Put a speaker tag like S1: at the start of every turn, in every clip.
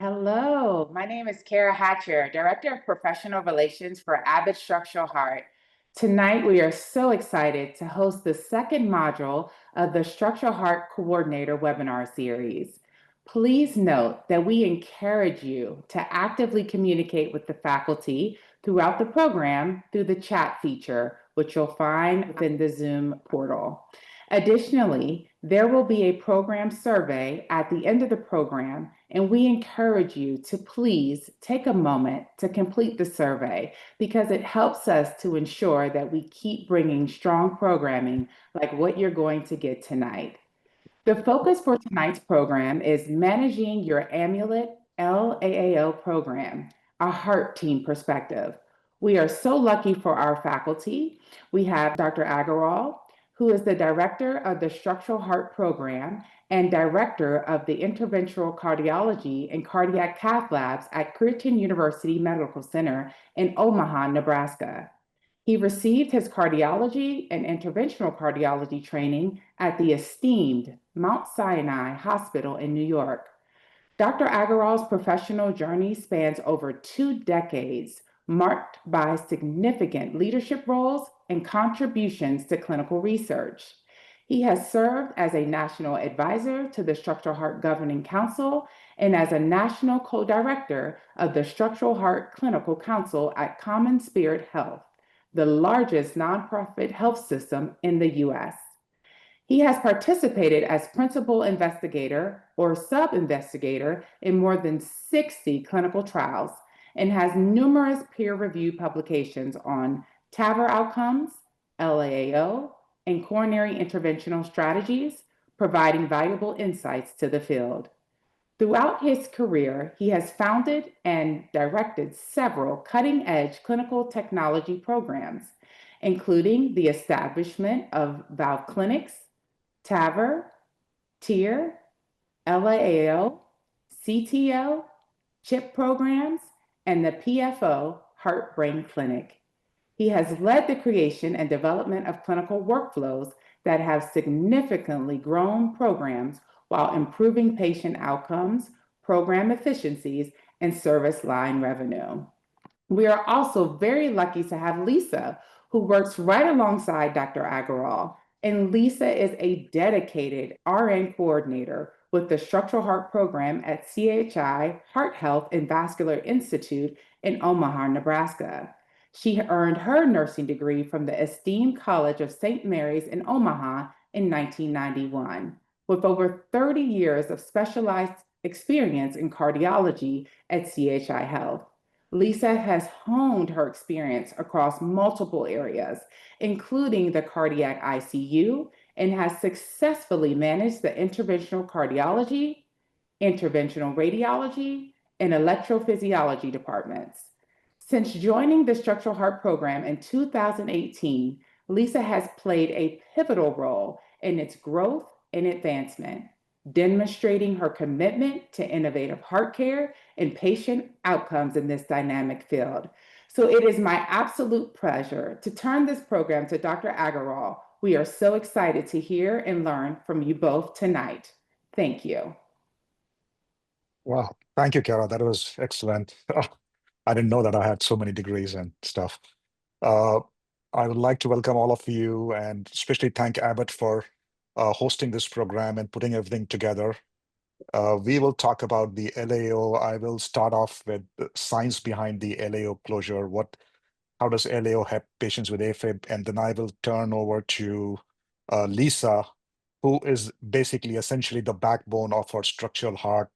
S1: Hello, my name is Kara Hatcher, Director of Professional Relations for Abbott Structural Heart. Tonight, we are so excited to host the second module of the Structural Heart Coordinator webinar series. Please note that we encourage you to actively communicate with the faculty throughout the program through the chat feature, which you'll find within the Zoom portal. Additionally, there will be a program survey at the end of the program, and we encourage you to please take a moment to complete the survey because it helps us to ensure that we keep bringing strong programming like what you're going to get tonight. The focus for tonight's program is managing your Amulet LAAO program, a heart team perspective. We are so lucky for our faculty. We have Dr. Agarwal, who is the director of the Structural Heart Program and director of the Interventional Cardiology and Cardiac Cath Labs at Creighton University Medical Center in Omaha, Nebraska. He received his cardiology and interventional cardiology training at the esteemed Mount Sinai Hospital in New York. Dr. Agarwal's professional journey spans over 2 decades, marked by significant leadership roles and contributions to clinical research. He has served as a national advisor to the Structural Heart Governing Council and as a national co-director of the Structural Heart Clinical Council at Common Spirit Health, the largest nonprofit health system in the U.S. He has participated as principal investigator or sub-investigator in more than 60 clinical trials and has numerous peer-reviewed publications on TAVR outcomes, LAAO, and coronary interventional strategies, providing valuable insights to the field. Throughout his career, he has founded and directed several cutting-edge clinical technology programs, including the establishment of valve clinics, TAVR, TEER, LAAO, CTO, CHIP programs, and the PFO Heart Brain Clinic. He has led the creation and development of clinical workflows that have significantly grown programs while improving patient outcomes, program efficiencies, and service line revenue. We are also very lucky to have Lisa, who works right alongside Dr. Agarwal. And Lisa is a dedicated RN coordinator with the Structural Heart Program at CHI Heart Health and Vascular Institute in Omaha, Nebraska. She earned her nursing degree from the esteemed College of St. Mary's in Omaha in 1991. With over 30 years of specialized experience in cardiology at CHI Health, Lisa has honed her experience across multiple areas, including the cardiac ICU, and has successfully managed the interventional cardiology, interventional radiology, and electrophysiology departments. Since joining the Structural Heart Program in 2018, Lisa has played a pivotal role in its growth and advancement, demonstrating her commitment to innovative heart care and patient outcomes in this dynamic field. So it is my absolute pleasure to turn this program to Dr. Agarwal. We are so excited to hear and learn from you both tonight. Thank you.
S2: Wow. Thank you, Kara. That was excellent. I didn't know that I had so many degrees and stuff. Uh, I would like to welcome all of you and especially thank Abbott for hosting this program and putting everything together. We will talk about the LAO. I will start off with the science behind the LAO closure. How does LAO help patients with AFib? And then I will turn over to Lisa, who is basically essentially the backbone of our structural heart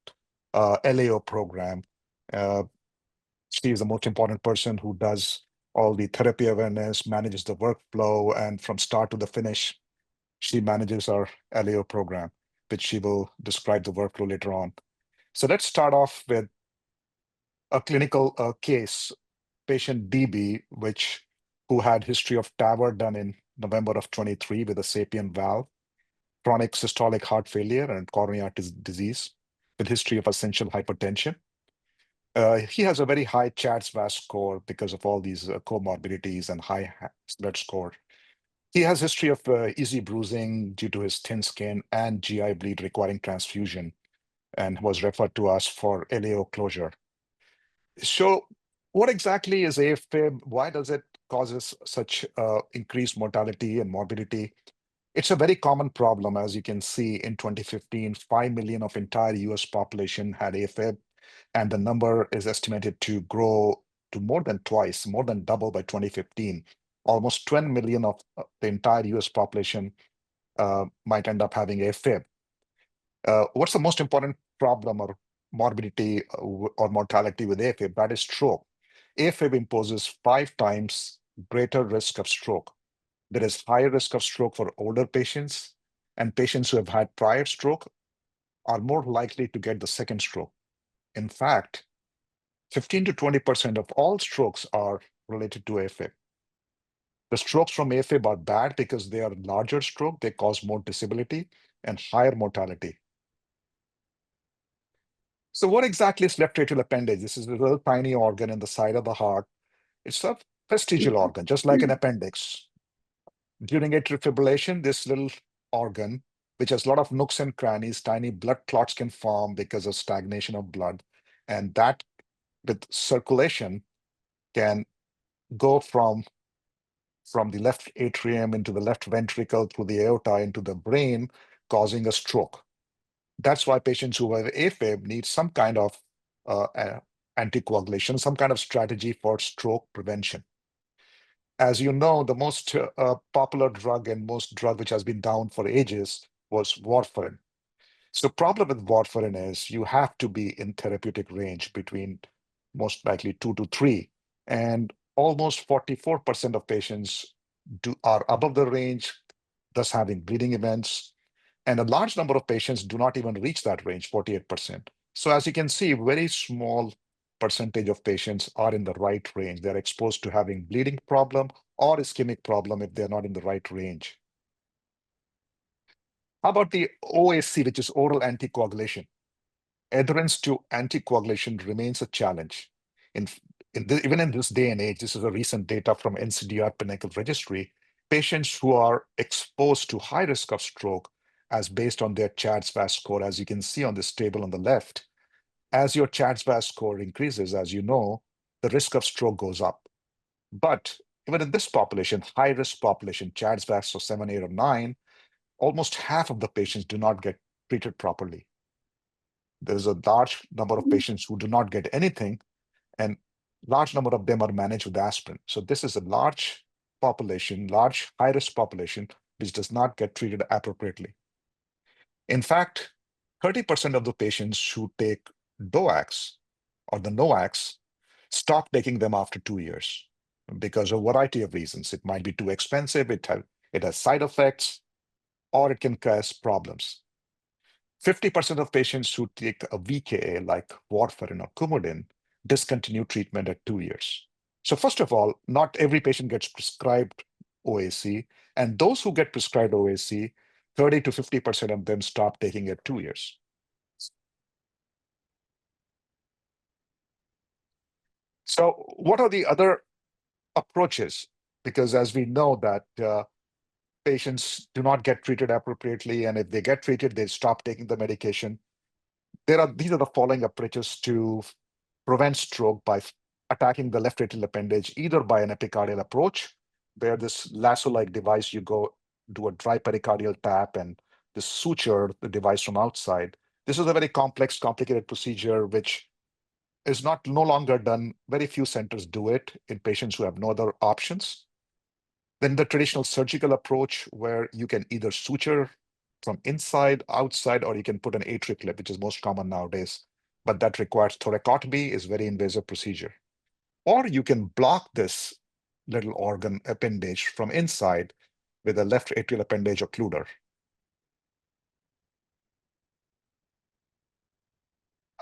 S2: LAO program. She is the most important person who does all the therapy awareness, manages the workflow, and from start to the finish, she manages our LAO program, which she will describe the workflow later on. So let's start off with a clinical case, patient DB, who had history of TAVR done in November of 23 with a SAPIEN valve, chronic systolic heart failure and coronary artery disease, with history of essential hypertension. He has a very high CHADS-VAS score because of all these comorbidities and high blood score. He has history of easy bruising due to his thin skin and GI bleed requiring transfusion. and was referred to us for LAAO closure. So what exactly is AFib? Why does it causes such increased mortality and morbidity? It's a very common problem. As you can see, in 2015, 5 million of entire US population had AFib, and the number is estimated to grow to more than twice, more than double by 2015. Almost 20 million of the entire US population might end up having AFib. What's the most important problem or morbidity or mortality with AFib? That is stroke. AFib imposes 5 times greater risk of stroke. There is higher risk of stroke for older patients, and patients who have had prior stroke are more likely to get the second stroke. In fact, 15 to 20% of all strokes are related to AFib. The strokes from AFib are bad because they are larger stroke, they cause more disability and higher mortality. So what exactly is left atrial appendage? This is a little tiny organ in the side of the heart. It's a vestigial organ, just like an appendix. During atrial fibrillation, this little organ, which has a lot of nooks and crannies, tiny blood clots can form because of stagnation of blood. And that, with circulation, can go from the left atrium into the left ventricle through the aorta into the brain, causing a stroke. That's why patients who have AFib need some kind of anticoagulation, some kind of strategy for stroke prevention. As you know, the most popular drug and most drug which has been down for ages was warfarin. So problem with warfarin is you have to be in therapeutic range between most likely 2 to 3. And almost 44% of patients are above the range, thus having bleeding events. And a large number of patients do not even reach that range, 48%. So as you can see, very small percentage of patients are in the right range. They're exposed to having bleeding problem or ischemic problem if they're not in the right range. How about the OAC, which is oral anticoagulation? Adherence to anticoagulation remains a challenge. Even in this day and age, this is a recent data from NCDR Pinnacle Registry, patients who are exposed to high risk of stroke as based on their CHA2DS2-VASc score, as you can see on this table on the left, as your CHA2DS2-VASc score increases, as you know, the risk of stroke goes up. But even in this population, high-risk population, CHA2DS2-VASc of 7, 8, or 9, almost half of the patients do not get treated properly. There's a large number of patients who do not get anything, and large number of them are managed with aspirin. So this is a large population, large high-risk population, which does not get treated appropriately. In fact, 30% of the patients who take DOACs or the NOACs stop taking them after 2 years because of a variety of reasons. It might be too expensive, it has side effects, or it can cause problems. 50% of patients who take a VKA like warfarin or Coumadin discontinue treatment at 2 years. So first of all, not every patient gets prescribed OAC, and those who get prescribed OAC, 30 to 50% of them stop taking it 2 years. So what are the other approaches? Because as we know that patients do not get treated appropriately, and if they get treated, they stop taking the medication. These are the following approaches to prevent stroke by attacking the left atrial appendage, either by an epicardial approach, where this lasso-like device, you go do a dry pericardial tap and this suture the device from outside. This is a very complex, complicated procedure, which is no longer done. Very few centers do it in patients who have no other options. Then the traditional surgical approach, where you can either suture from inside, outside, or you can put an AtriClip, which is most common nowadays, but that requires thoracotomy, is very invasive procedure. Or you can block this little organ appendage from inside with a left atrial appendage occluder.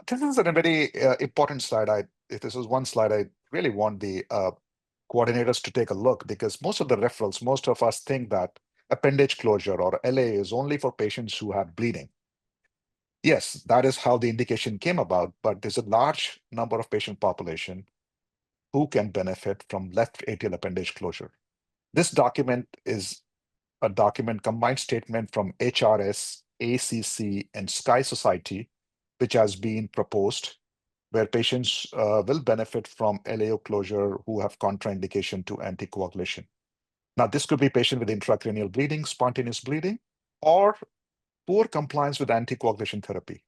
S2: This is a very important slide. If this is one slide, I really want the coordinators to take a look, because most of the referrals, most of us think that appendage closure or LA is only for patients who have bleeding. Yes, that is how the indication came about, but there's a large number of patient population who can benefit from left atrial appendage closure. This document is a combined statement from HRS, ACC, and Sky Society, which has been proposed, where patients will benefit from LAO closure who have contraindication to anticoagulation. Now, this could be patient with intracranial bleeding, spontaneous bleeding, or poor compliance with anticoagulation therapy.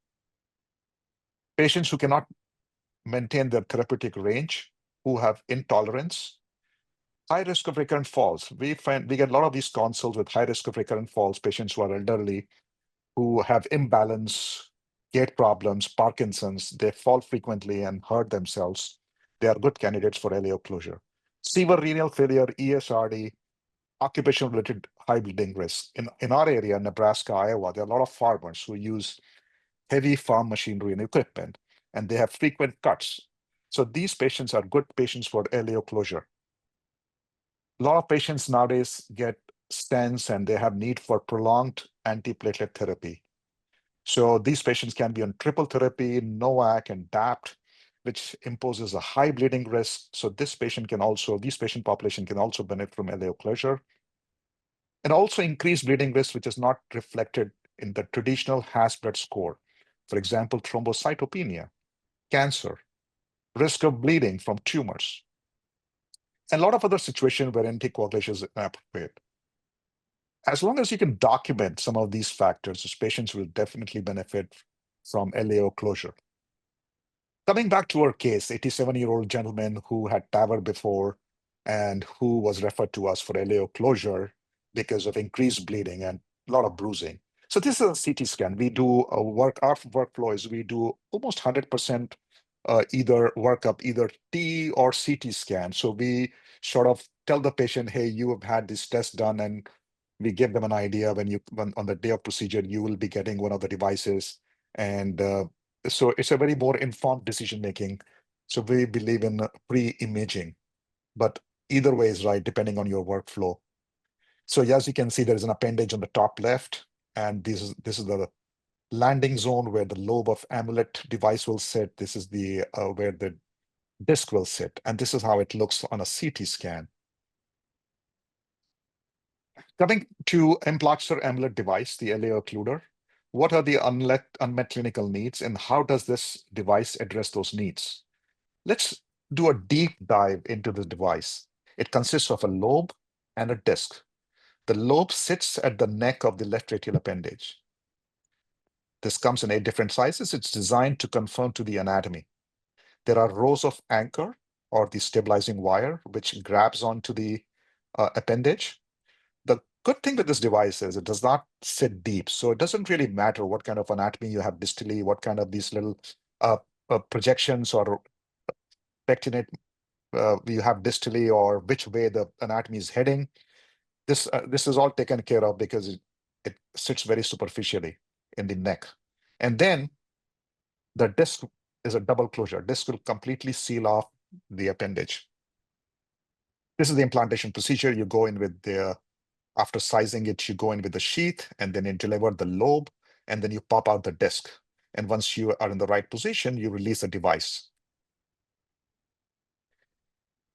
S2: Patients who cannot maintain their therapeutic range, who have intolerance, high risk of recurrent falls. We get a lot of these consults with high risk of recurrent falls, patients who are elderly, who have imbalance, gait problems, Parkinson's, they fall frequently and hurt themselves. They are good candidates for LAO closure. Severe renal failure, ESRD, occupation-related high bleeding risk. In our area, Nebraska, Iowa, there are a lot of farmers who use heavy farm machinery and equipment, and they have frequent cuts. So these patients are good patients for LAO closure. A lot of patients nowadays get stents and they have need for prolonged antiplatelet therapy. So these patients can be on triple therapy, NOAC and DAPT, which imposes a high bleeding risk. So this patient population can also benefit from LAO closure. And also increased bleeding risk, which is not reflected in the traditional Hasbred score. For example, thrombocytopenia, cancer, risk of bleeding from tumors, and a lot of other situations where anticoagulation is inappropriate. As long as you can document some of these factors, these patients will definitely benefit from LAO closure. Coming back to our case, 87-year-old gentleman who had TAVR before and who was referred to us for LAO closure because of increased bleeding and a lot of bruising. So this is a CT scan. We do our workflow is we do almost 100% either workup, either T or CT scan. So we sort of tell the patient, hey, you have had this test done, and we give them an idea when on the day of procedure, you will be getting one of the devices. And so it's a very more informed decision making. So we believe in pre-imaging, but either way is right, depending on your workflow. So as you can see, there is an appendage on the top left, and this is the landing zone where the lobe of Amulet device will sit. This is the where the disc will sit, and this is how it looks on a CT scan. Coming to Amplatzer Amulet device, the LAO Occluder, what are the unmet clinical needs, and how does this device address those needs? Let's do a deep dive into the device. It consists of a lobe and a disc. The lobe sits at the neck of the left radial appendage. This comes in 8 different sizes. It's designed to conform to the anatomy. There are rows of anchor or the stabilizing wire, which grabs onto the appendage. The good thing with this device is it does not sit deep. So it doesn't really matter what kind of anatomy you have distally, what kind of these little projections or pectinate you have distally, or which way the anatomy is heading. This is all taken care of because it sits very superficially in the neck. And then the disc is a double closure. Disc will completely seal off the appendage. This is the implantation procedure. You go in with after sizing it, you go in with the sheath, and then you deliver the lobe, and then you pop out the disc. And once you are in the right position, you release the device.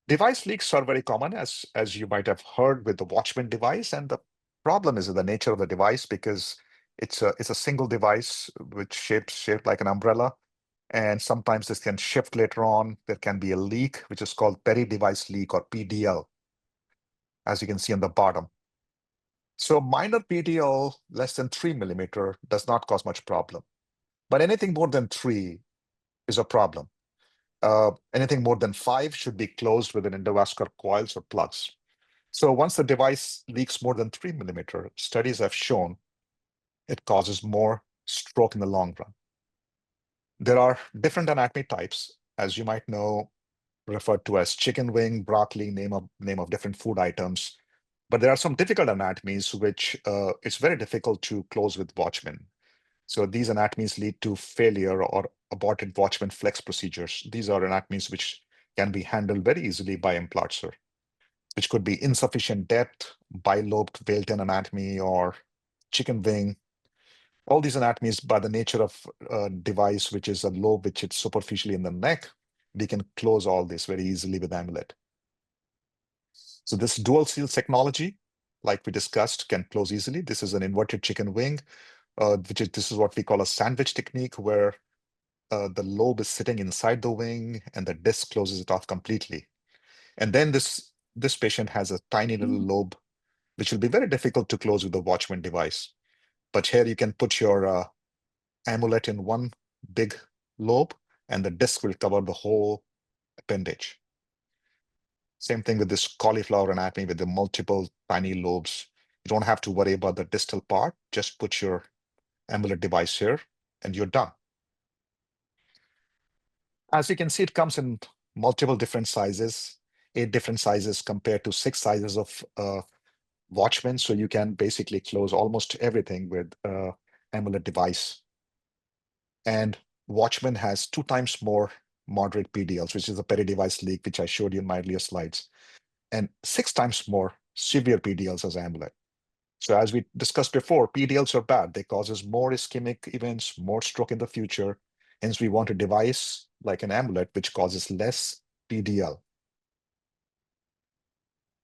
S2: Device leaks are very common, as you might have heard with the Watchman device. And the problem is in the nature of the device, because it's a single device which shaped like an umbrella. And sometimes this can shift later on. There can be a leak, which is called peri-device leak, or PDL, as you can see on the bottom. So minor PDL less than 3 millimeter does not cause much problem. But anything more than 3 is a problem. Anything more than 5 should be closed with an endovascular coils or plugs. So once the device leaks more than 3 millimeter, studies have shown it causes more stroke in the long run. There are different anatomy types, as you might know, referred to as chicken wing, broccoli, name of different food items. But there are some difficult anatomies which it's very difficult to close with Watchman. So these anatomies lead to failure or aborted Watchman flex procedures. These are anatomies which can be handled very easily by Amplatzer, which could be insufficient depth, bilobed Vailton anatomy, or chicken wing. All these anatomies, by the nature of a device, which is a lobe which is superficially in the neck, we can close all this very easily with Amulet. So this dual seal technology, like we discussed, can close easily. This is an inverted chicken wing, this is what we call a sandwich technique, where the lobe is sitting inside the wing and the disc closes it off completely. And then this patient has a tiny little lobe, which will be very difficult to close with the Watchman device. But here you can put your amulet in one big lobe, and the disc will cover the whole appendage. Same thing with this cauliflower anatomy with the multiple tiny lobes. You don't have to worry about the distal part. Just put your amulet device here, and you're done. As you can see, it comes in multiple different sizes, 8 different sizes compared to 6 sizes of Watchman. So you can basically close almost everything with amulet device. And Watchman has 2 times more moderate PDLs, which is a peri-device leak, which I showed you in my earlier slides, and 6 times more severe PDLs as amulet. So as we discussed before, PDLs are bad. They causes more ischemic events, more stroke in the future. Hence, we want a device like an amulet, which causes less PDL.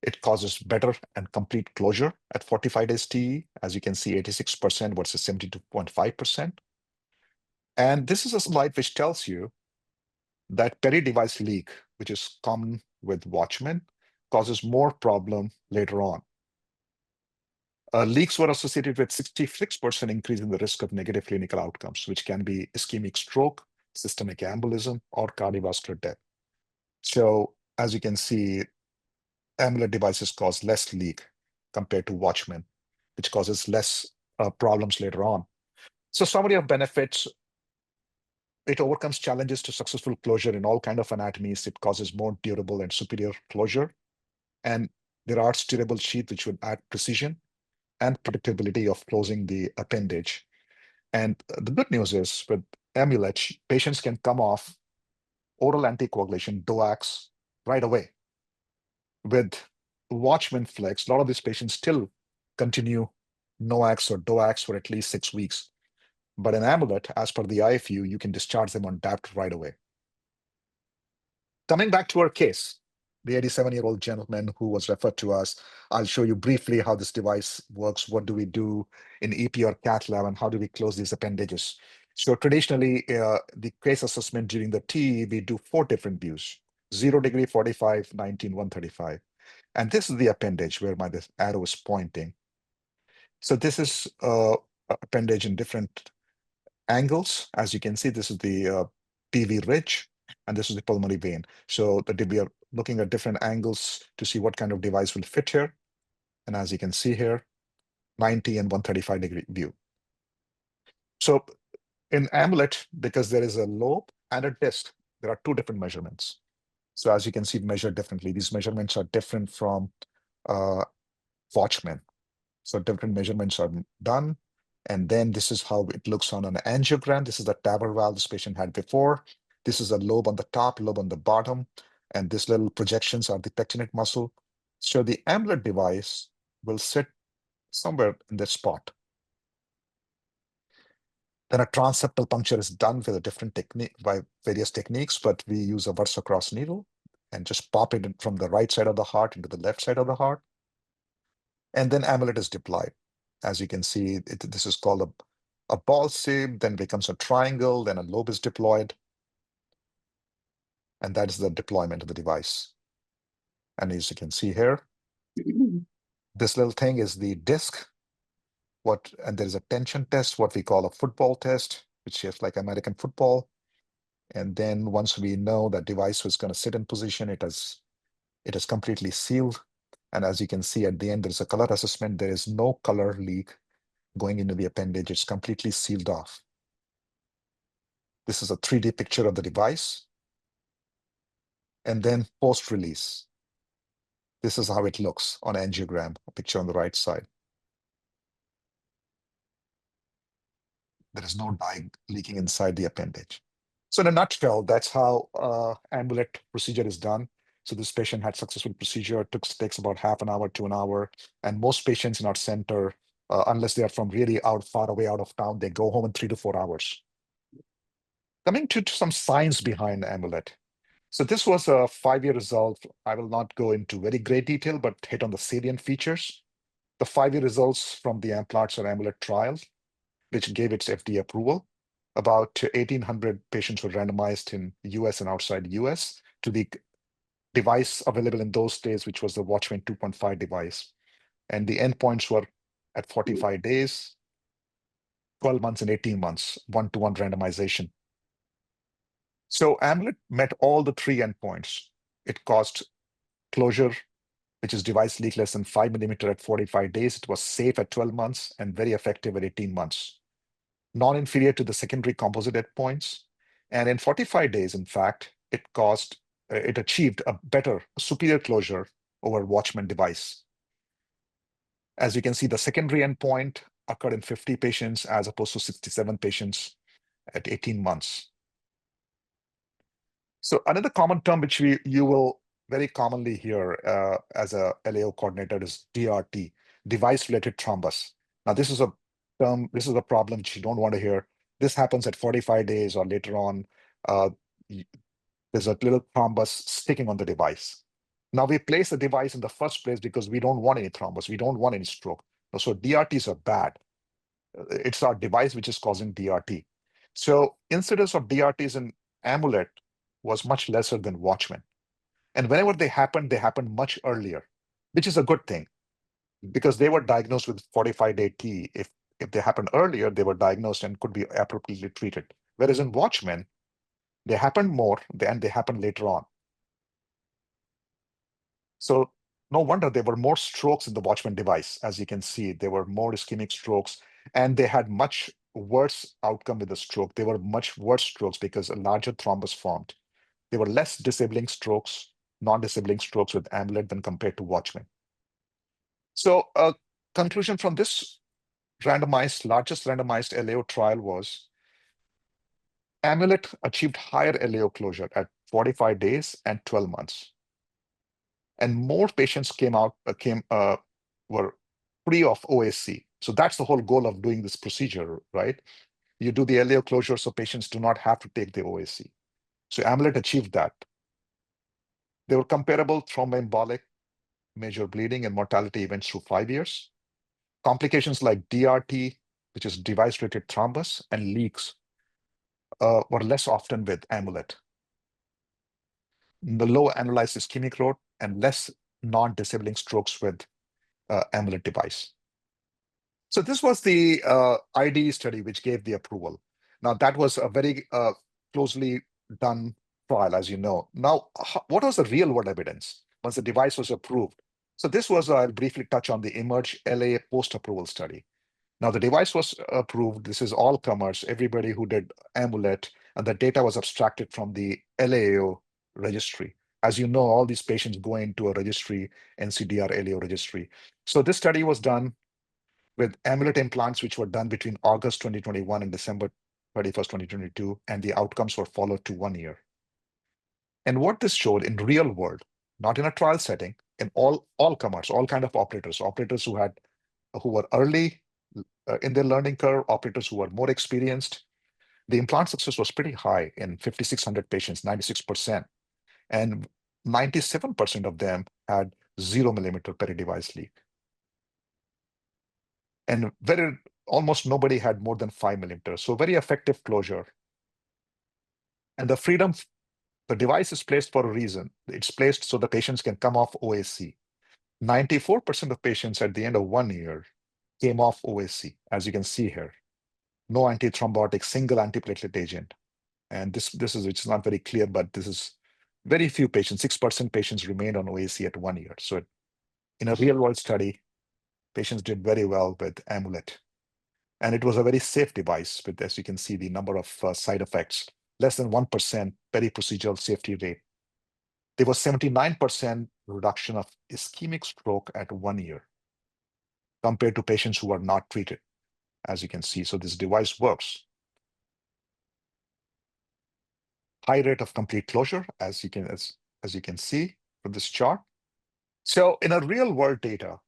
S2: It causes better and complete closure at 45 days TE. As you can see, 86% versus 72.5%. And this is a slide which tells you that peri-device leak, which is common with Watchman, causes more problem later on. Leaks were associated with 66% increase in the risk of negative clinical outcomes, which can be ischemic stroke, systemic embolism, or cardiovascular death. So as you can see, amulet devices cause less leak compared to Watchman, which causes less problems later on. So summary of benefits: it overcomes challenges to successful closure in all kinds of anatomies. It causes more durable and superior closure. And there are steerable sheath, which would add precision and predictability of closing the appendage. And the good news is with amulet, patients can come off oral anticoagulation, DOACs, right away. With Watchman Flex, a lot of these patients still continue NOACs or DOACs for at least 6 weeks. But an amulet, as per the IFU, you can discharge them on DAPT right away. Coming back to our case, the 87-year-old gentleman who was referred to us, I'll show you briefly how this device works. What do we do in EP or cath lab, and how do we close these appendages? So traditionally, the case assessment during the TE, we do 4 different views: 0 degree, 45, 19, 135. And this is the appendage where my arrow is pointing. So this is appendage in different angles. As you can see, this is the PV ridge, and this is the pulmonary vein. So we are looking at different angles to see what kind of device will fit here. And as you can see here, 90 and 135 degree view. So in amulet, because there is a lobe and a disc, there are 2 different measurements. So as you can see, measured differently. These measurements are different from Watchman. So different measurements are done. And then this is how it looks on an angiogram. This is the TAVR valve this patient had before. This is a lobe on the top, lobe on the bottom. And these little projections are the pectinate muscle. So the amulet device will sit somewhere in this spot. Then a transeptal puncture is done with a different technique by various techniques, but we use a Versa cross needle and just pop it in from the right side of the heart into the left side of the heart. And then amulet is deployed. As you can see, this is called a ball shape, then becomes a triangle, then a lobe is deployed. And that is the deployment of the device. And as you can see here, this little thing is the disc. And there's a tension test, what we call a football test, which is like American football. And then once we know that device was going to sit in position, it is completely sealed. And as you can see at the end, there's a color assessment. There is no color leak going into the appendage. It's completely sealed off. This is a 3D picture of the device. And then post-release. This is how it looks on angiogram, a picture on the right side. There is no dye leaking inside the appendage. So in a nutshell, that's how amulet procedure is done. So this patient had successful procedure. It takes about half an hour to an hour. And most patients in our center, unless they are from really far away out of town, they go home in 3 to 4 hours. Coming to some science behind amulet. So this was a 5-year result. I will not go into very great detail, but hit on the salient features. The 5-year results from the Amplatzer Amulet trial, which gave its FDA approval. About 1,800 patients were randomized in US and outside US to the device available in those days, which was the Watchman 2.5 device. And the endpoints were at 45 days, 12 months, and 18 months, 1-to-1 randomization. So Amulet met all the three endpoints. It caused closure, which is device leak less than 5 millimeter at 45 days. It was safe at 12 months and very effective at 18 months. Non-inferior to the secondary composite endpoints. And in 45 days, in fact, it achieved a superior closure over Watchman device. As you can see, the secondary endpoint occurred in 50 patients as opposed to 67 patients at 18 months. So another common term which you will very commonly hear as a LAO coordinator is DRT, device-related thrombus. Now, this is a problem which you don't want to hear. This happens at 45 days or later on. There's a little thrombus sticking on the device. Now, we place the device in the first place because we don't want any thrombus. We don't want any stroke. So DRTs are bad. It's our device which is causing DRT. So incidence of DRTs in Amulet was much lesser than Watchman. And whenever they happened much earlier, which is a good thing because they were diagnosed with 45-day T. If they happened earlier, they were diagnosed and could be appropriately treated. Whereas in Watchman, they happened more and they happened later on. So no wonder there were more strokes in the Watchman device. As you can see, there were more ischemic strokes and they had much worse outcome with the stroke. They were much worse strokes because a larger thrombus formed. There were less disabling strokes, non-disabling strokes with Amulet than compared to Watchman. So a conclusion from this largest randomized LAO trial was Amulet achieved higher LAO closure at 45 days and 12 months. And more patients were free of OAC. So that's the whole goal of doing this procedure, right? You do the LAO closure so patients do not have to take the OAC. So Amulet achieved that. They were comparable thromboembolic, major bleeding, and mortality events through 5 years. Complications like DRT, which is device-related thrombus, and leaks were less often with Amulet. The low annualized ischemic load and less non-disabling strokes with Amulet device. So this was the IDE study which gave the approval. Now that was a very closely done trial, as you know. Now, what was the real world evidence once the device was approved? So this was, I'll briefly touch on the Emerge LA post-approval study. Now the device was approved. This is all comers, everybody who did Amulet, and the data was abstracted from the LAAO registry. As you know, all these patients go into a registry, NCDR LAO registry. So this study was done with Amulet implants, which were done between August 2021 and December 31st, 2022, and the outcomes were followed to 1 year. And what this showed in real world, not in a trial setting, in all comers, all kind of operators who were early in their learning curve, operators who were more experienced, the implant success was pretty high in 5,600 patients, 96%. And 97% of them had 0 millimeter peri-device leak. And almost nobody had more than 5 millimeters. So very effective closure. And the device is placed for a reason. It's placed so the patients can come off OAC. 94% of patients at the end of 1 year came off OAC, as you can see here. No antithrombotic, single antiplatelet agent. And this is, it's not very clear, but this is very few patients, 6% patients remained on OAC at 1 year. So in a real world study, patients did very well with Amulet. And it was a very safe device with, as you can see, the number of side effects, less than 1% peri-procedural safety rate. There was 79% reduction of ischemic stroke at 1 year compared to patients who were not treated, as you can see. So this device works. High rate of complete closure, as you can see from this chart. So in a real world data,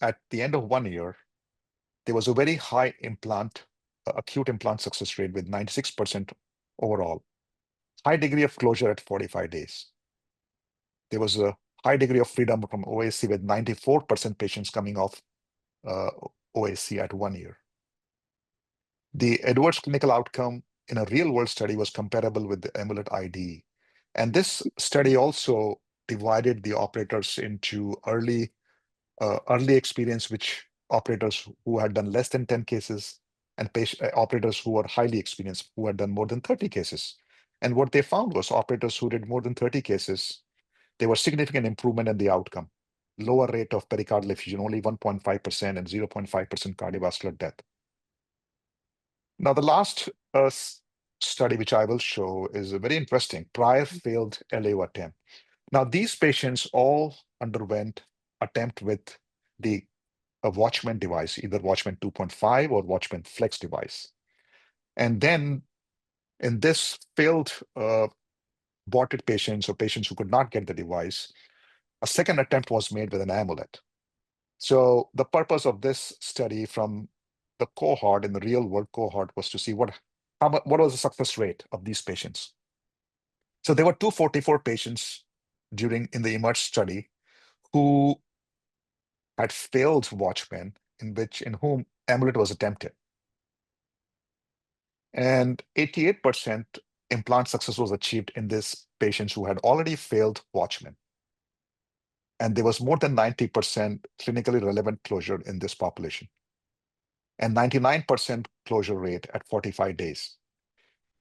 S2: at the end of 1 year, there was a very high acute implant success rate with 96% overall. High degree of closure at 45 days. There was a high degree of freedom from OAC with 94% patients coming off OAC at 1 year. The adverse clinical outcome in a real-world study was comparable with the Amulet ID. And this study also divided the operators into early experience, which operators who had done less than 10 cases, and operators who were highly experienced, who had done more than 30 cases. And what they found was operators who did more than 30 cases, there was significant improvement in the outcome. Lower rate of pericardial effusion, only 1.5% and 0.5% cardiovascular death. Now, the last study, which I will show, is very interesting. Prior failed LAAO attempt. Now, these patients all underwent attempt with the Watchman device, either Watchman 2.5 or Watchman Flex device. And then in this failed aborted patients or patients who could not get the device, a second attempt was made with an amulet. So the purpose of this study from the cohort, in the real world cohort, was to see what was the success rate of these patients. So there were 244 patients in the emerge study who had failed Watchman, in whom amulet was attempted. And 88% implant success was achieved in these patients who had already failed Watchman. And there was more than 90% clinically relevant closure in this population, and 99% closure rate at 45 days.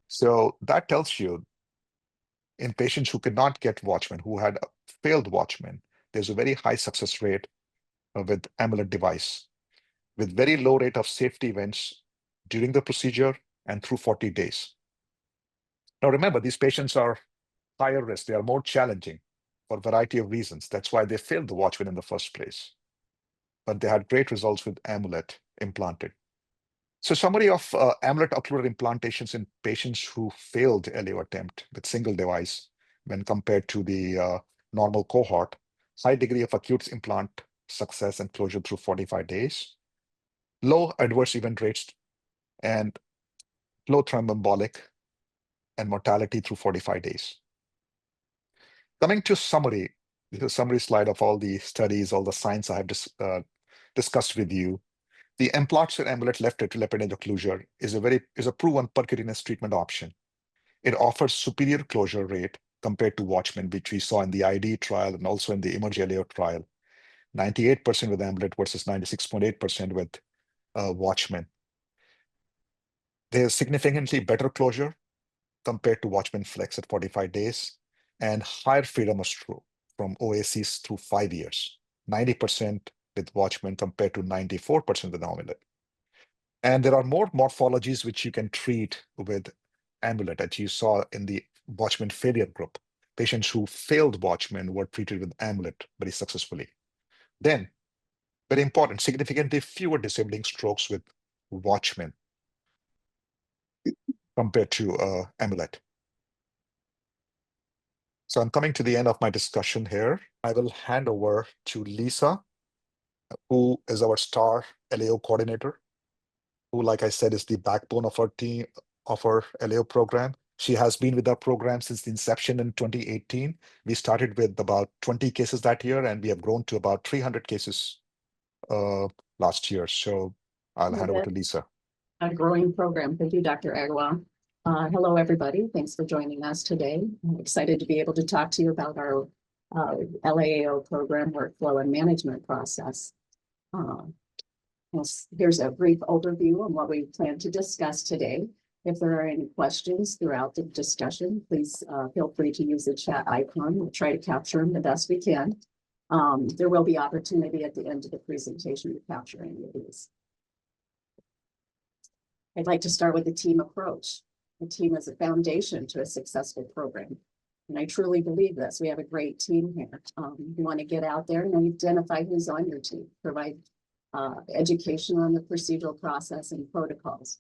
S2: So that tells you in patients who could not get Watchman, who had failed Watchman, there's a very high success rate with amulet device, with very low rate of safety events during the procedure and through 40 days. Now remember, these patients are higher risk. They are more challenging for a variety of reasons. That's why they failed the Watchman in the first place. But they had great results with amulet implanted. So summary of amulet occluder implantations in patients who failed LAAO attempt with single device when compared to the normal cohort: high degree of acute implant success and closure through 45 days, low adverse event rates, and low thromboembolic and mortality through 45 days. Coming to summary, this is a summary slide of all the studies, all the science I have discussed with you. The Amplatzer Amulet left atrial appendage occlusion is a proven percutaneous treatment option. It offers superior closure rate compared to Watchman, which we saw in the ID trial and also in the Emerge LAAO trial. 98% with amulet versus 96.8% with Watchman. There's significantly better closure compared to Watchman Flex at 45 days, and higher freedom of stroke from OACs through 5 years. 90% with Watchman compared to 94% with amulet. And there are more morphologies which you can treat with amulet, as you saw in the Watchman failure group. Patients who failed Watchman were treated with amulet very successfully. Then, very important, significantly fewer disabling strokes with Watchman compared to amulet. So I'm coming to the end of my discussion here. I will hand over to Lisa, who is our star LAAO coordinator, who, like I said, is the backbone of our team, of our LAAO program. She has been with our program since the inception in 2018. We started with about 20 cases that year, and we have grown to about 300 cases last year. So I'll hand over to Lisa.
S3: A growing program. Thank you, Dr. Agarwal. Hello, everybody. Thanks for joining us today. I'm excited to be able to talk to you about our LAAO program workflow and management process. Here's a brief overview on what we plan to discuss today. If there are any questions throughout the discussion, please feel free to use the chat icon. We'll try to capture them the best we can. There will be opportunity at the end of the presentation to capture any of these. I'd like to start with the team approach. The team is a foundation to a successful program. And I truly believe this. We have a great team here. You want to get out there and identify who's on your team, provide education on the procedural process and protocols.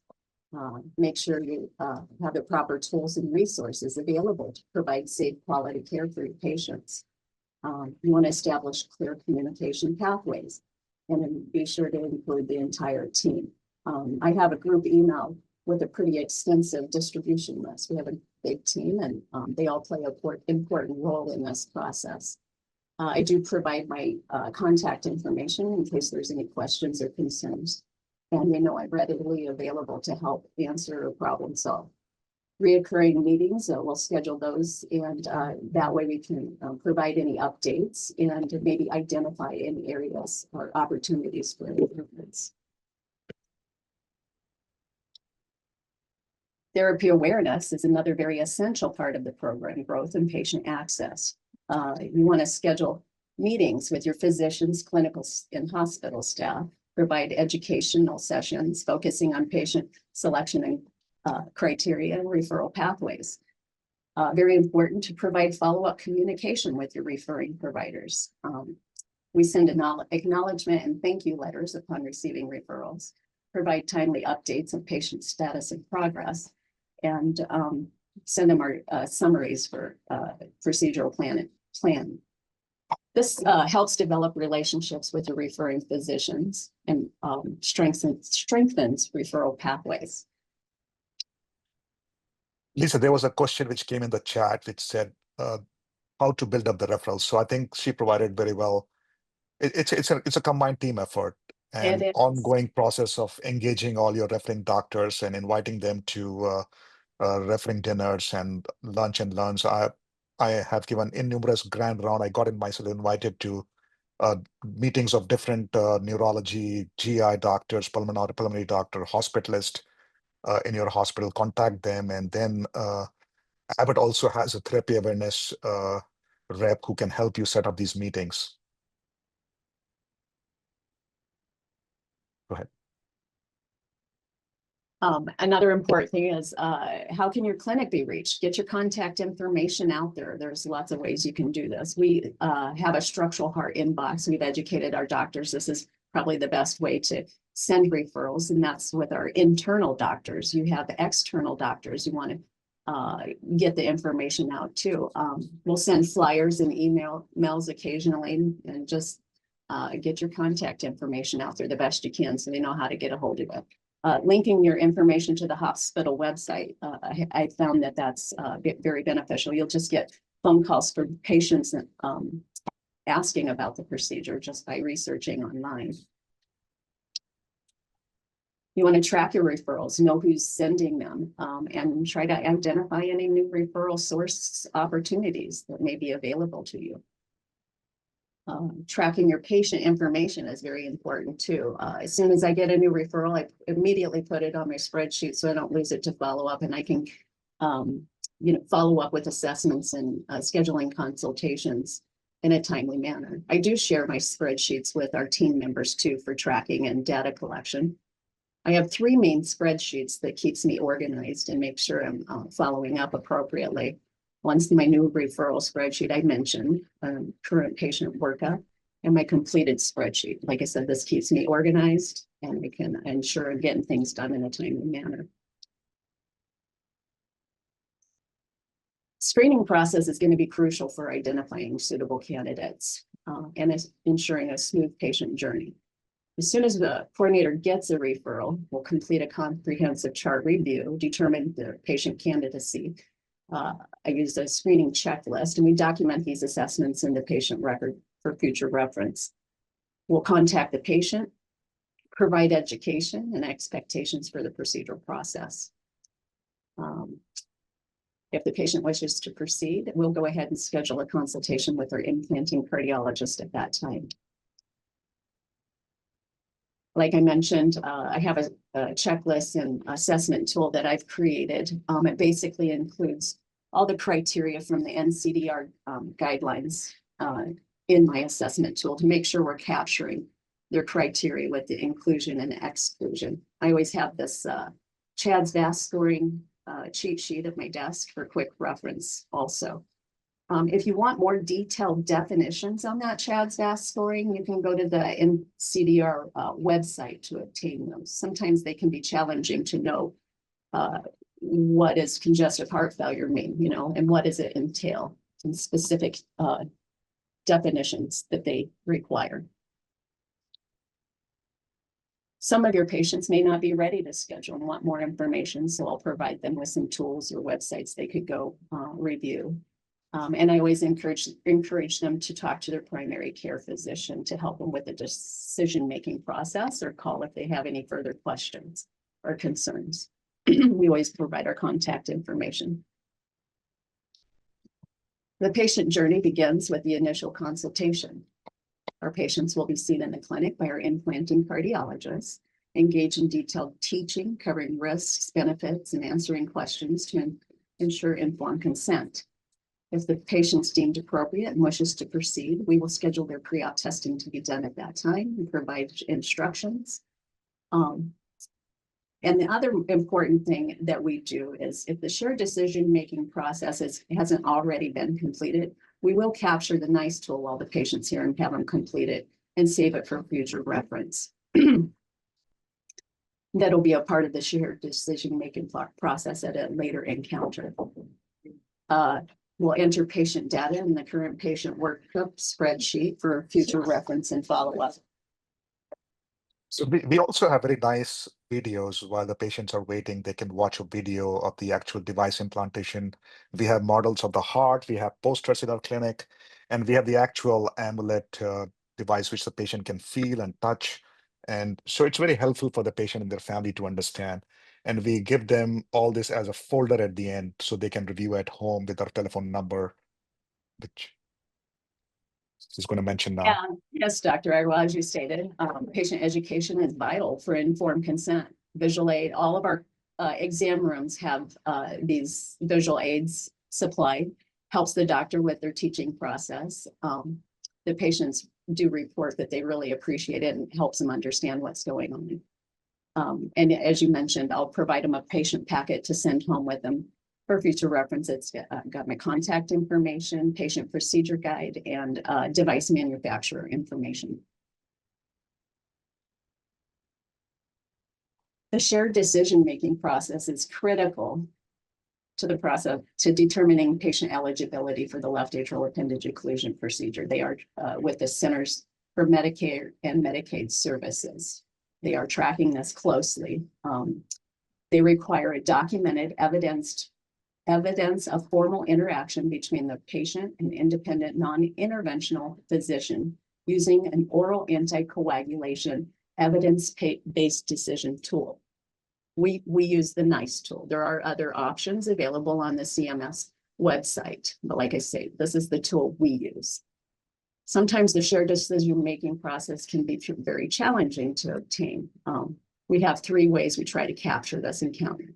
S3: Make sure you have the proper tools and resources available to provide safe quality care for your patients. You want to establish clear communication pathways and then be sure to include the entire team. I have a group email with a pretty extensive distribution list. We have a big team and they all play an important role in this process. I do provide my contact information in case there's any questions or concerns. And you know I'm readily available to help answer or problem solve. Reoccurring meetings, we'll schedule those, and that way we can provide any updates and maybe identify any areas or opportunities for improvements. Therapy awareness is another very essential part of the program, growth and patient access. You want to schedule meetings with your physicians, clinical and hospital staff, provide educational sessions focusing on patient selection and criteria and referral pathways. Very important to provide follow-up communication with your referring providers. We send acknowledgement and thank you letters upon receiving referrals, provide timely updates of patient status and progress, and send them our summaries for procedural plan. This helps develop relationships with your referring physicians and strengthens referral pathways.
S2: Lisa, there was a question which came in the chat which said how to build up the referrals. So I think she provided very well. It's a combined team effort and ongoing process of engaging all your referring doctors and inviting them to referring dinners and lunch and learns. I have given innumerous grand round. I got myself invited to meetings of different neurology, GI doctors, pulmonary doctor, hospitalist in your hospital. Contact them, and then Abbott also has a therapy awareness rep who can help you set up these meetings. Go ahead.
S3: Another important thing is how can your clinic be reached? Get your contact information out there. There's lots of ways you can do this. We have a structural heart inbox. We've educated our doctors. This is probably the best way to send referrals, and that's with our internal doctors. You have external doctors. You want to get the information out too. We'll send flyers and emails occasionally, and just get your contact information out there the best you can so they know how to get a hold of it. Linking your information to the hospital website, I found that that's very beneficial. You'll just get phone calls from patients asking about the procedure just by researching online. You want to track your referrals, know who's sending them, and try to identify any new referral source opportunities that may be available to you. Tracking your patient information is very important too. As soon as I get a new referral, I immediately put it on my spreadsheet so I don't lose it to follow up, and I can follow up with assessments and scheduling consultations in a timely manner. I do share my spreadsheets with our team members too for tracking and data collection. I have 3 main spreadsheets that keeps me organized and make sure I'm following up appropriately. One's my new referral spreadsheet I mentioned, current patient workup, and my completed spreadsheet. Like I said, this keeps me organized and I can ensure I'm getting things done in a timely manner. Screening process is going to be crucial for identifying suitable candidates and ensuring a smooth patient journey. As soon as the coordinator gets a referral, we'll complete a comprehensive chart review, determine the patient candidacy. I use a screening checklist, and we document these assessments in the patient record for future reference. We'll contact the patient, provide education and expectations for the procedural process. If the patient wishes to proceed, we'll go ahead and schedule a consultation with our implanting cardiologist at that time. Like I mentioned, I have a checklist and assessment tool that I've created. It basically includes all the criteria from the NCDR guidelines in my assessment tool to make sure we're capturing their criteria with the inclusion and exclusion. I always have this CHADS VAS scoring cheat sheet at my desk for quick reference also. If you want more detailed definitions on that CHADS VAS scoring, you can go to the NCDR website to obtain those. Sometimes they can be challenging to know what does congestive heart failure mean, and what does it entail, and specific definitions that they require. Some of your patients may not be ready to schedule and want more information, so I'll provide them with some tools or websites they could go review. And I always encourage them to talk to their primary care physician to help them with the decision-making process, or call if they have any further questions or concerns. We always provide our contact information. The patient journey begins with the initial consultation. Our patients will be seen in the clinic by our implanting cardiologists, engage in detailed teaching, covering risks, benefits, and answering questions to ensure informed consent. If the patient's deemed appropriate and wishes to proceed, we will schedule their pre-op testing to be done at that time and provide instructions. And the other important thing that we do is, if the shared decision-making process hasn't already been completed, we will capture the NICE tool while the patient's here and have them complete it and save it for future reference. That'll be a part of the shared decision-making process at a later encounter. We'll enter patient data in the current patient workup spreadsheet for future reference and follow-up.
S2: So we also have very nice videos while the patients are waiting. They can watch a video of the actual device implantation. We have models of the heart, we have posters in our clinic, and we have the actual Amulet device which the patient can feel and touch. And so it's very helpful for the patient and their family to understand. And we give them all this as a folder at the end so they can review at home with our telephone number, which is going to mention now.
S3: Yeah, yes, Dr. Agrawal, as you stated, patient education is vital for informed consent. Visual aid, all of our exam rooms have these visual aids supplied, helps the doctor with their teaching process. The patients do report that they really appreciate it and helps them understand what's going on. And as you mentioned, I'll provide them a patient packet to send home with them for future reference. It's got my contact information, patient procedure guide, and device manufacturer information. The shared decision-making process is critical to the process to determining patient eligibility for the left atrial appendage occlusion procedure. They are with the Centers for Medicare and Medicaid Services. They are tracking this closely. They require a documented evidence of formal interaction between the patient and independent non-interventional physician using an oral anticoagulation evidence-based decision tool. We use the NICE tool. There are other options available on the CMS website, but like I say, this is the tool we use. Sometimes the shared decision-making process can be very challenging to obtain. We have 3 ways we try to capture this encounter.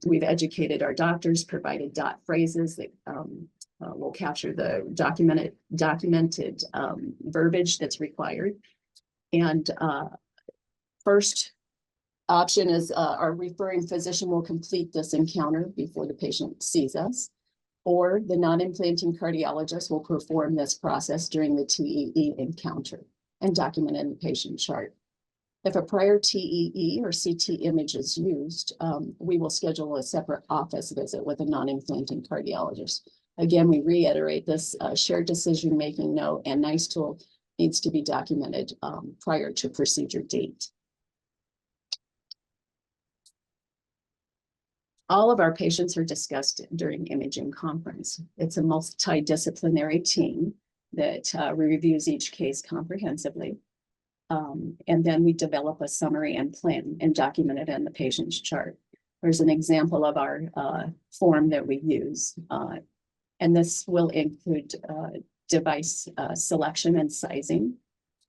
S3: We've educated our doctors, provided dot phrases that will capture the documented verbiage that's required. And first option is our referring physician will complete this encounter before the patient sees us, or the non-implanting cardiologist will perform this process during the TEE encounter and document in the patient chart. If a prior TEE or CT image is used, we will schedule a separate office visit with a non-implanting cardiologist. Again, we reiterate this shared decision-making note and NICE tool needs to be documented prior to procedure date. All of our patients are discussed during imaging conference. It's a multidisciplinary team that reviews each case comprehensively. And then we develop a summary and plan and document it in the patient's chart. There's an example of our form that we use. And this will include device selection and sizing,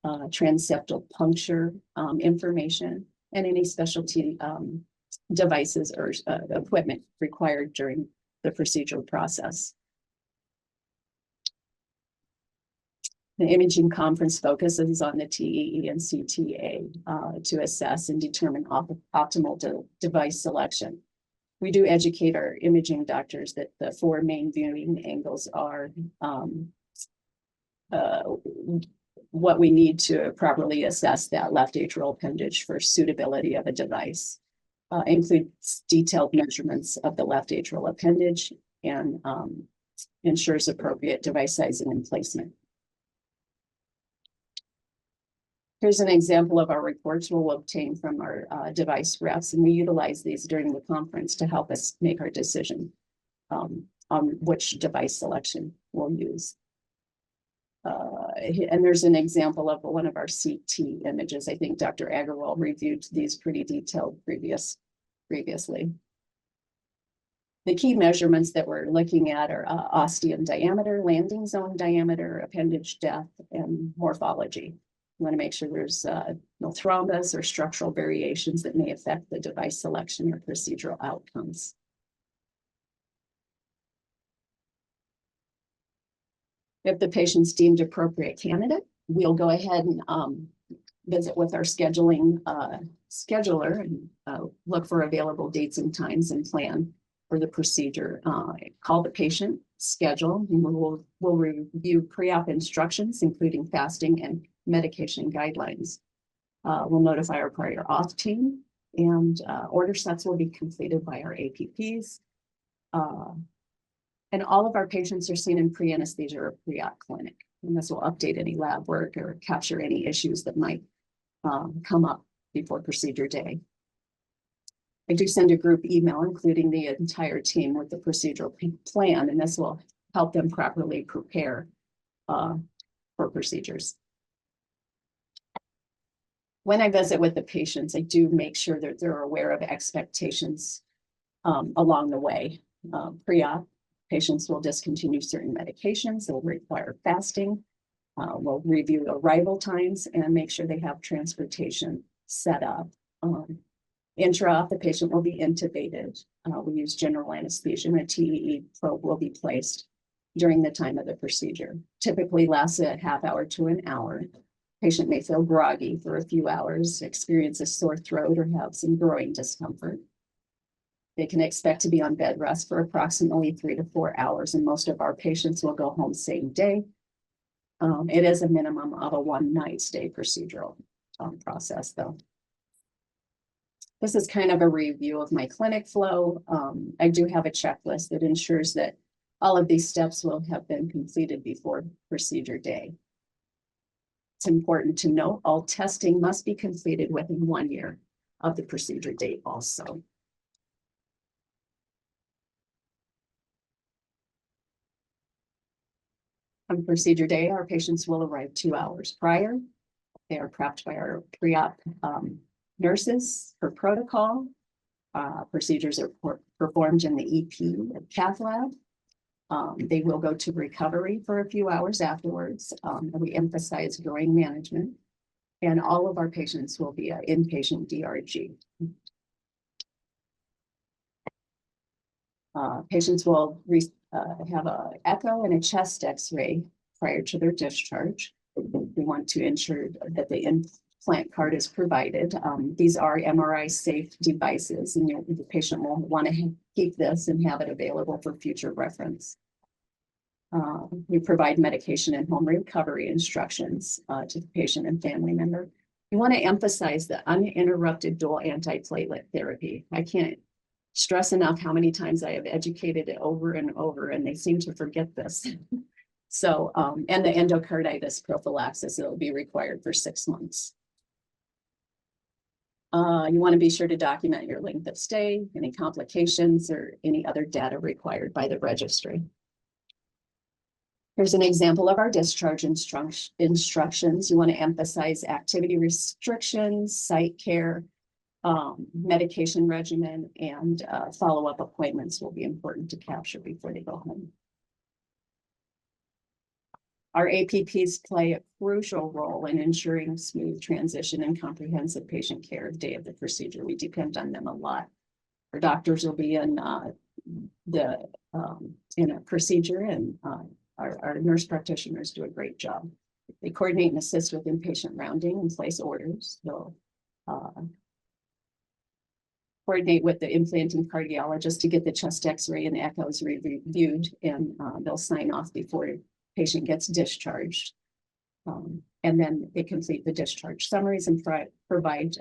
S3: transeptal puncture information, and any specialty devices or equipment required during the procedural process. The imaging conference focuses on the TEE and CTA to assess and determine optimal device selection. We do educate our imaging doctors that the 4 main viewing angles are what we need to properly assess that left atrial appendage for suitability of a device. Includes detailed measurements of the left atrial appendage and ensures appropriate device sizing and placement. Here's an example of our reports we'll obtain from our device reps, and we utilize these during the conference to help us make our decision. which device selection we'll use. And there's an example of one of our CT images. I think Dr. Agarwal reviewed these pretty detailed previously. The key measurements that we're looking at are ostium diameter, landing zone diameter, appendage depth, and morphology. We want to make sure there's no thrombus or structural variations that may affect the device selection or procedural outcomes. If the patient's deemed appropriate candidate, we'll go ahead and visit with our scheduling scheduler and look for available dates and times and plan for the procedure. Call the patient, schedule, and we'll review pre-op instructions, including fasting and medication guidelines. We'll notify our prior auth team, and order sets will be completed by our APPs. And all of our patients are seen in pre-anesthesia or pre-op clinic. And this will update any lab work or capture any issues that might come up before procedure day. I do send a group email, including the entire team, with the procedural plan, and this will help them properly prepare for procedures. When I visit with the patients, I do make sure that they're aware of expectations along the way. Pre-op, patients will discontinue certain medications. They'll require fasting. We'll review arrival times and make sure they have transportation set up. Intra-op, the patient will be intubated. We use general anesthesia, and a TEE probe will be placed during the time of the procedure. Typically lasts a half hour to an hour. Patient may feel groggy for a few hours, experience a sore throat, or have some growing discomfort. They can expect to be on bed rest for approximately 3 to 4 hours, and most of our patients will go home same day. It is a minimum of a 1-night stay procedural process, though. This is kind of a review of my clinic flow. I do have a checklist that ensures that all of these steps will have been completed before procedure day. It's important to note all testing must be completed within 1 year of the procedure date also. On procedure day, our patients will arrive 2 hours prior. They are prepped by our pre-op nurses per protocol. Procedures are performed in the EP cath lab. They will go to recovery for a few hours afterwards. We emphasize growing management, and all of our patients will be inpatient DRG. Patients will have an echo and a chest X-ray prior to their discharge. We want to ensure that the implant card is provided. These are MRI safe devices, and the patient will want to keep this and have it available for future reference. We provide medication and home recovery instructions to the patient and family member. We want to emphasize the uninterrupted dual antiplatelet therapy. I can't stress enough how many times I have educated it over and over, and they seem to forget this. So, and the endocarditis prophylaxis, it'll be required for 6 months. You want to be sure to document your length of stay, any complications, or any other data required by the registry. Here's an example of our discharge instructions. You want to emphasize activity restrictions, site care, medication regimen, and follow-up appointments will be important to capture before they go home. Our APPs play a crucial role in ensuring smooth transition and comprehensive patient care the day of the procedure. We depend on them a lot. Our doctors will be in a procedure, and our nurse practitioners do a great job. They coordinate and assist with inpatient rounding and place orders. They'll coordinate with the implanting cardiologist to get the chest X-ray and echoes reviewed, and they'll sign off before patient gets discharged. And then they complete the discharge summaries and provide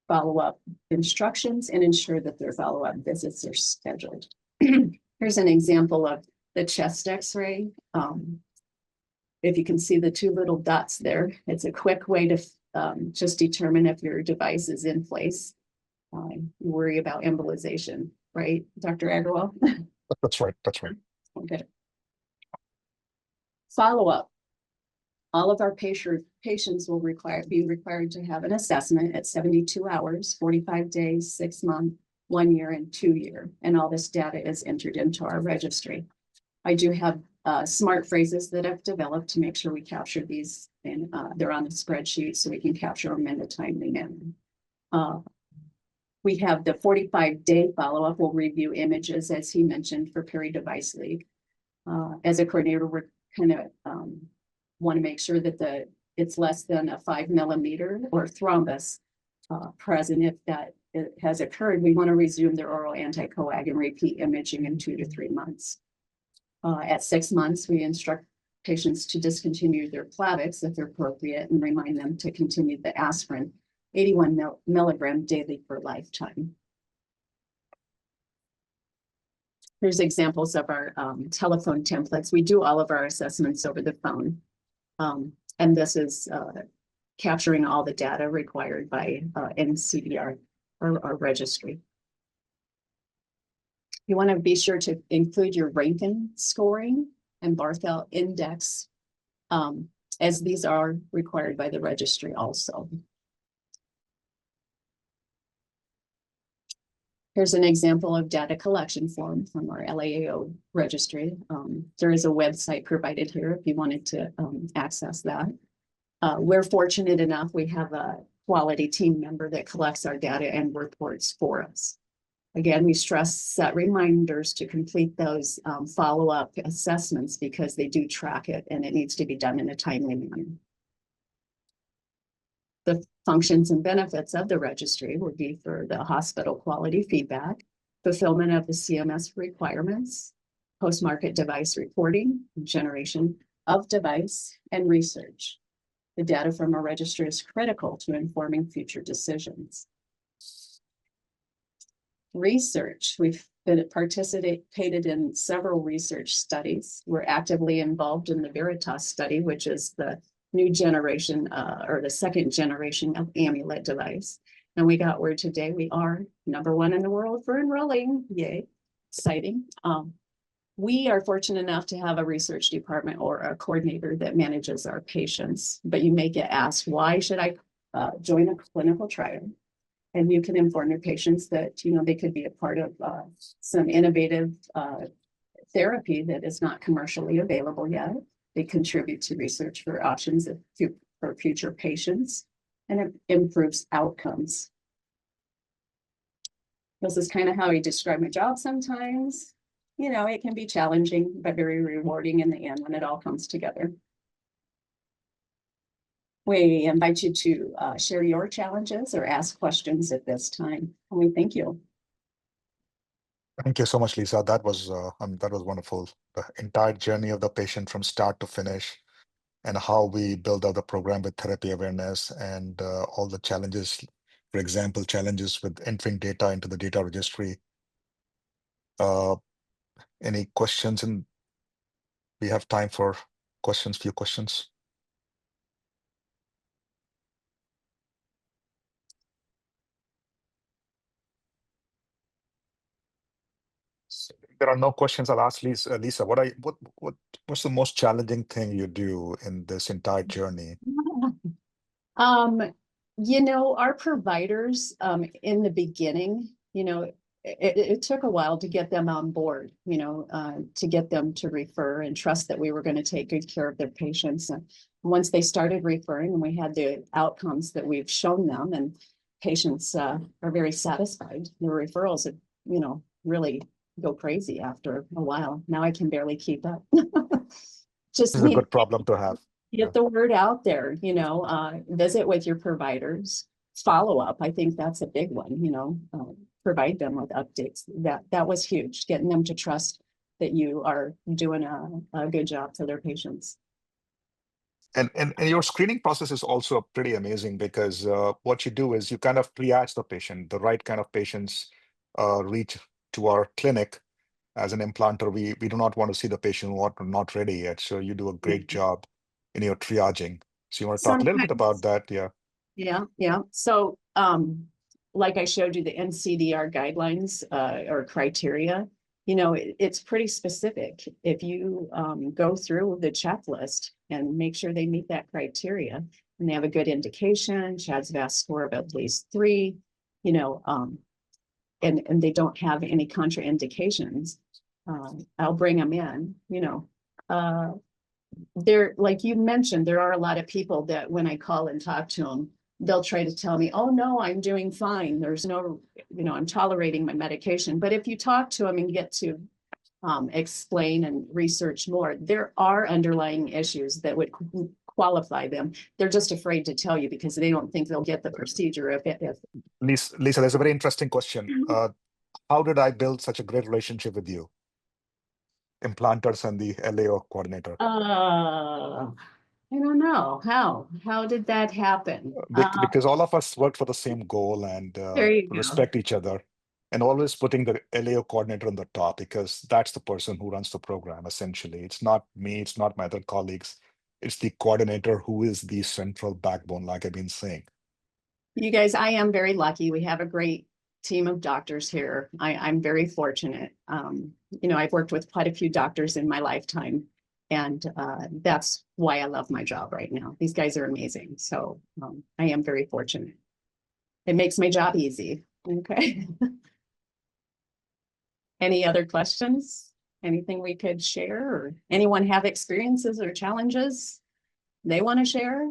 S3: follow-up instructions and ensure that their follow-up visits are scheduled. Here's an example of the chest X-ray. If you can see the 2 little dots there, it's a quick way to just determine if your device is in place. You worry about embolization, right, Dr. Agarwal?
S2: That's right. That's right.
S3: Okay. Follow-up. All of our patients will be required to have an assessment at 72 hours, 45 days, 6 months, 1 year, and 2 year. And all this data is entered into our registry. I do have smart phrases that I've developed to make sure we capture these, and they're on the spreadsheet so we can capture them in a timely manner. We have the 45-day follow-up. We'll review images, as he mentioned, for peri-device leak. As a coordinator, we're kind of want to make sure that it's less than a 5 millimeter or thrombus present. If that has occurred, we want to resume their oral anticoag and repeat imaging in 2 to 3 months. At 6 months, we instruct patients to discontinue their Plavix if they're appropriate and remind them to continue the aspirin, 81 milligram daily for lifetime. Here's examples of our telephone templates. We do all of our assessments over the phone. And this is capturing all the data required by NCDR, our registry. You want to be sure to include your Rankin scoring and Barthel index, as these are required by the registry also. Here's an example of data collection form from our LAAO registry. There is a website provided here if you wanted to access that. We're fortunate enough, we have a quality team member that collects our data and reports for us. Again, we stress set reminders to complete those follow-up assessments because they do track it and it needs to be done in a timely manner. The functions and benefits of the registry would be for the hospital quality feedback, fulfillment of the CMS requirements, post-market device reporting, generation of device, and research. The data from our registry is critical to informing future decisions. Research, we've participated in several research studies. We're actively involved in the Veritas study, which is the new generation or the second generation of Amulet device. And we got word today we are #1 in the world for enrolling. Yay, exciting. We are fortunate enough to have a research department or a coordinator that manages our patients, but you may get asked, why should I join a clinical trial? And you can inform your patients that, you know, they could be a part of some innovative therapy that is not commercially available yet. They contribute to research for options for future patients, and it improves outcomes. This is kind of how I describe my job sometimes. You know, it can be challenging, but very rewarding in the end when it all comes together. We invite you to share your challenges or ask questions at this time. And we thank you.
S2: Thank you so much, Lisa. That was wonderful. The entire journey of the patient from start to finish, and how we build out the program with therapy awareness and all the challenges, for example, challenges with entering data into the data registry. Any questions? And we have time for questions, few questions. If there are no questions, I'll ask Lisa. Lisa, what's the most challenging thing you do in this entire journey?
S3: You know, our providers in the beginning, you know, it took a while to get them on board, you know, to get them to refer and trust that we were going to take good care of their patients. And once they started referring and we had the outcomes that we've shown them, and patients are very satisfied, the referrals, you know, really go crazy after a while. Now I can barely keep up. Just
S2: This is a good problem to have.
S3: Get the word out there, you know, visit with your providers, follow up. I think that's a big one, you know, provide them with updates. That was huge, getting them to trust that you are doing a good job for their patients.
S2: And your screening process is also pretty amazing, because what you do is you kind of triage the patient. The right kind of patients reach to our clinic. As an implanter, we do not want to see the patient who are not ready yet. So you do a great job in your triaging. So you want to talk a little bit about that?
S3: Yeah. So like I showed you, the NCDR guidelines or criteria, it's pretty specific. If you go through the checklist and make sure they meet that criteria and they have a good indication, CHA2DS2-VASc score of at least 3, and they don't have any contraindications, I'll bring them in, there, like you mentioned, there are a lot of people that when I call and talk to them, they'll try to tell me, oh no, I'm doing fine. There's no, I'm tolerating my medication. But if you talk to them and get to explain and research more, there are underlying issues that would qualify them. They're just afraid to tell you because they don't think they'll get the procedure if
S2: Lisa, there's a very interesting question. How did I build such a great relationship with you? Implanters and the LAO coordinator.
S3: I don't know. How did that happen?
S2: Because all of us work for the same goal and
S3: There you go.
S2: respect each other, and always putting the LAO coordinator on the top because that's the person who runs the program, essentially. It's not me, it's not my other colleagues. It's the coordinator who is the central backbone, like I've been saying.
S3: You guys, I am very lucky. We have a great team of doctors here. I'm very fortunate. I've worked with quite a few doctors in my lifetime, and that's why I love my job right now. These guys are amazing. So I am very fortunate. It makes my job easy. Okay. Any other questions? Anything we could share, or anyone have experiences or challenges they want to share?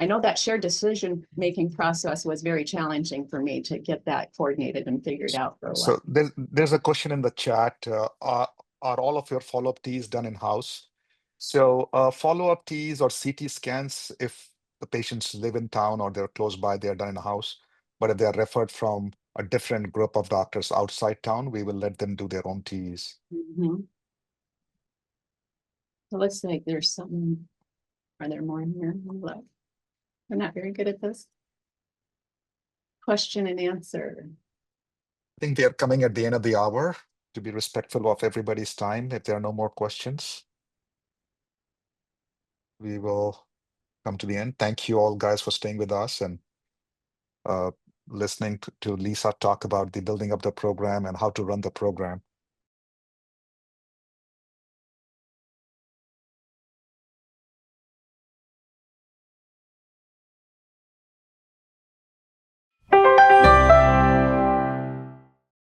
S3: I know that shared decision-making process was very challenging for me to get that coordinated and figured out for a while.
S2: So there's a question in the chat. Are all of your follow-up Ts done in-house? So follow-up Ts or CT scans, if the patients live in town or they're close by, they're done in-house. But if they're referred from a different group of doctors outside town, we will let them do their own Ts.
S3: Mm-hmm. It looks like there's something. Are there more in here? Look. I'm not very good at this. Question and answer.
S2: I think we are coming at the end of the hour to be respectful of everybody's time. If there are no more questions, we will come to the end. Thank you all guys for staying with us and listening to Lisa talk about the building of the program and how to run the program.